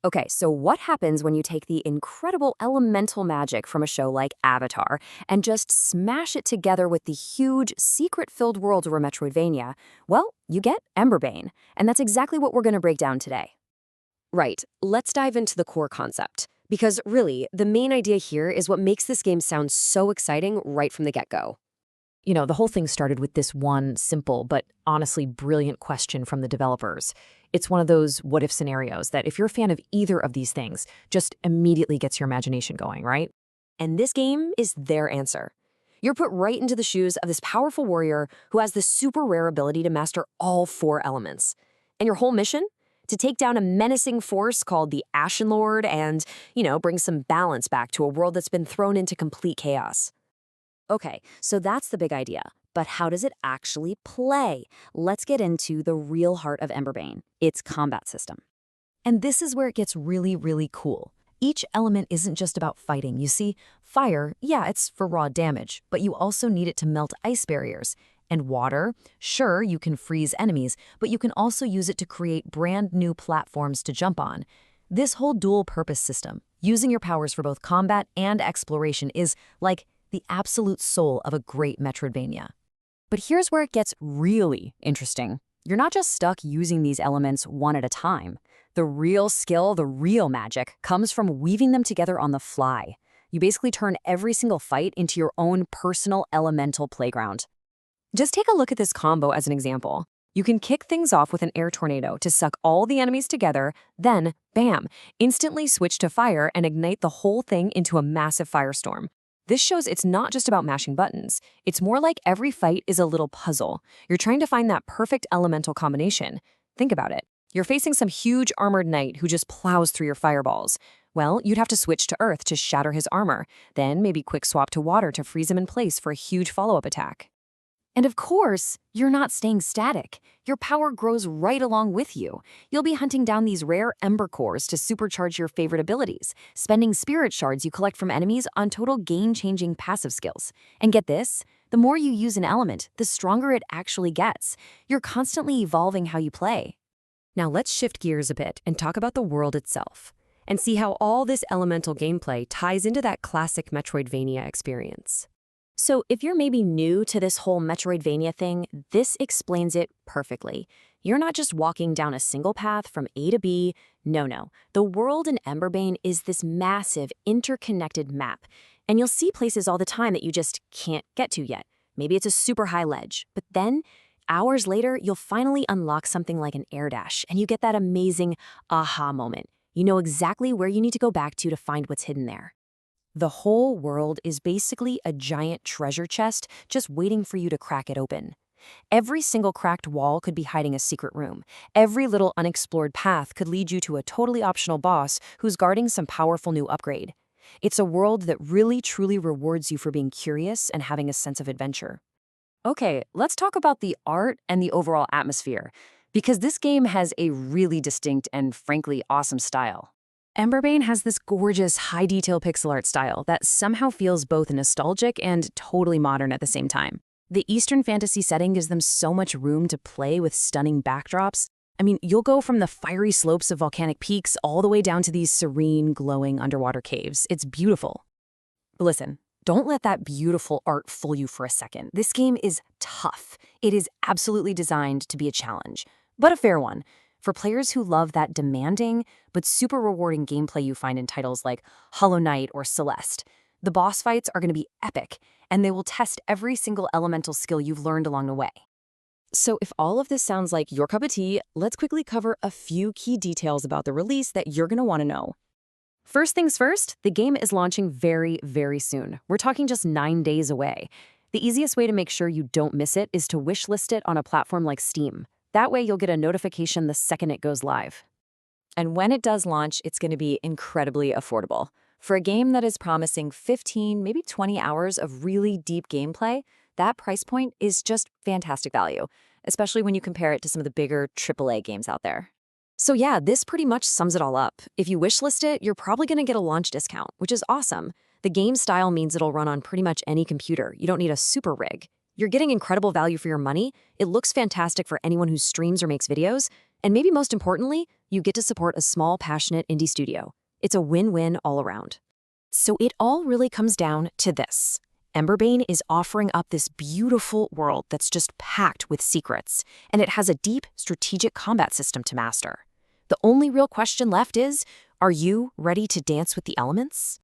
Okay, so what happens when you take the incredible elemental magic from a show like Avatar and just smash it together with the huge, secret-filled world of a Metroidvania? Well, you get Emberbane, and that's exactly what we're going to break down today. Right, let's dive into the core concept. Because really, the main idea here is what makes this game sound so exciting right from the get-go. The whole thing started with this one simple but honestly brilliant question from the developers. It's one of those what-if scenarios that if you're a fan of either of these things, just immediately gets your imagination going, right? And this game is their answer. You're put right into the shoes of this powerful warrior who has the super rare ability to master all four elements. And your whole mission? To take down a menacing force called the Ashen Lord and, bring some balance back to a world that's been thrown into complete chaos. Okay, so that's the big idea. But how does it actually play? Let's get into the real heart of Emberbane, its combat system. And this is where it gets really, really cool. Each element isn't just about fighting. You see, fire, yeah, it's for raw damage, but you also need it to melt ice barriers. And water, sure, you can freeze enemies, but you can also use it to create brand new platforms to jump on. This whole dual-purpose system, using your powers for both combat and exploration, is like the absolute soul of a great Metroidvania. But here's where it gets really interesting. You're not just stuck using these elements one at a time. The real skill, the real magic, comes from weaving them together on the fly. You basically turn every single fight into your own personal elemental playground. Just take a look at this combo as an example. You can kick things off with an air tornado to suck all the enemies together, then, bam, instantly switch to fire and ignite the whole thing into a massive firestorm. This shows it's not just about mashing buttons. It's more like every fight is a little puzzle. You're trying to find that perfect elemental combination. Think about it. You're facing some huge armored knight who just plows through your fireballs. Well, you'd have to switch to earth to shatter his armor, then maybe quick swap to water to freeze him in place for a huge follow-up attack. And of course, you're not staying static. Your power grows right along with you. You'll be hunting down these rare ember cores to supercharge your favorite abilities, spending spirit shards you collect from enemies on total game-changing passive skills. And get this, the more you use an element, the stronger it actually gets. You're constantly evolving how you play. Now let's shift gears a bit and talk about the world itself, and see how all this elemental gameplay ties into that classic Metroidvania experience. So if you're maybe new to this whole Metroidvania thing, this explains it perfectly. You're not just walking down a single path from A to B. No. The world in Emberbane is this massive, interconnected map. And you'll see places all the time that you just can't get to yet. Maybe it's a super high ledge. But then, hours later, you'll finally unlock something like an air dash, and you get that amazing aha moment. You know exactly where you need to go back to find what's hidden there. The whole world is basically a giant treasure chest just waiting for you to crack it open. Every single cracked wall could be hiding a secret room. Every little unexplored path could lead you to a totally optional boss who's guarding some powerful new upgrade. It's a world that really truly rewards you for being curious and having a sense of adventure. Okay, let's talk about the art and the overall atmosphere, because this game has a really distinct and frankly awesome style. Emberbane has this gorgeous, high-detail pixel art style that somehow feels both nostalgic and totally modern at the same time. The Eastern fantasy setting gives them so much room to play with stunning backdrops. I mean, you'll go from the fiery slopes of volcanic peaks all the way down to these serene, glowing underwater caves. It's beautiful. But listen, don't let that beautiful art fool you for a second. This game is tough. It is absolutely designed to be a challenge, but a fair one. For players who love that demanding but super rewarding gameplay you find in titles like Hollow Knight or Celeste, the boss fights are going to be epic, and they will test every single elemental skill you've learned along the way. So if all of this sounds like your cup of tea, let's quickly cover a few key details about the release that you're going to want to know. First things first, the game is launching very, very soon. We're talking just 9 days away. The easiest way to make sure you don't miss it is to wishlist it on a platform like Steam. That way you'll get a notification the second it goes live. And when it does launch, it's going to be incredibly affordable. For a game that is promising 15, maybe 20 hours of really deep gameplay, that price point is just fantastic value, especially when you compare it to some of the bigger AAA games out there. So yeah, this pretty much sums it all up. If you wishlist it, you're probably going to get a launch discount, which is awesome. The game style means it'll run on pretty much any computer. You don't need a super rig. You're getting incredible value for your money. It looks fantastic for anyone who streams or makes videos. And maybe most importantly, You get to support a small, passionate indie studio. It's a win-win all around. So it all really comes down to this. Emberbane is offering up this beautiful world that's just packed with secrets, and it has a deep, strategic combat system to master. The only real question left is, are you ready to dance with the elements?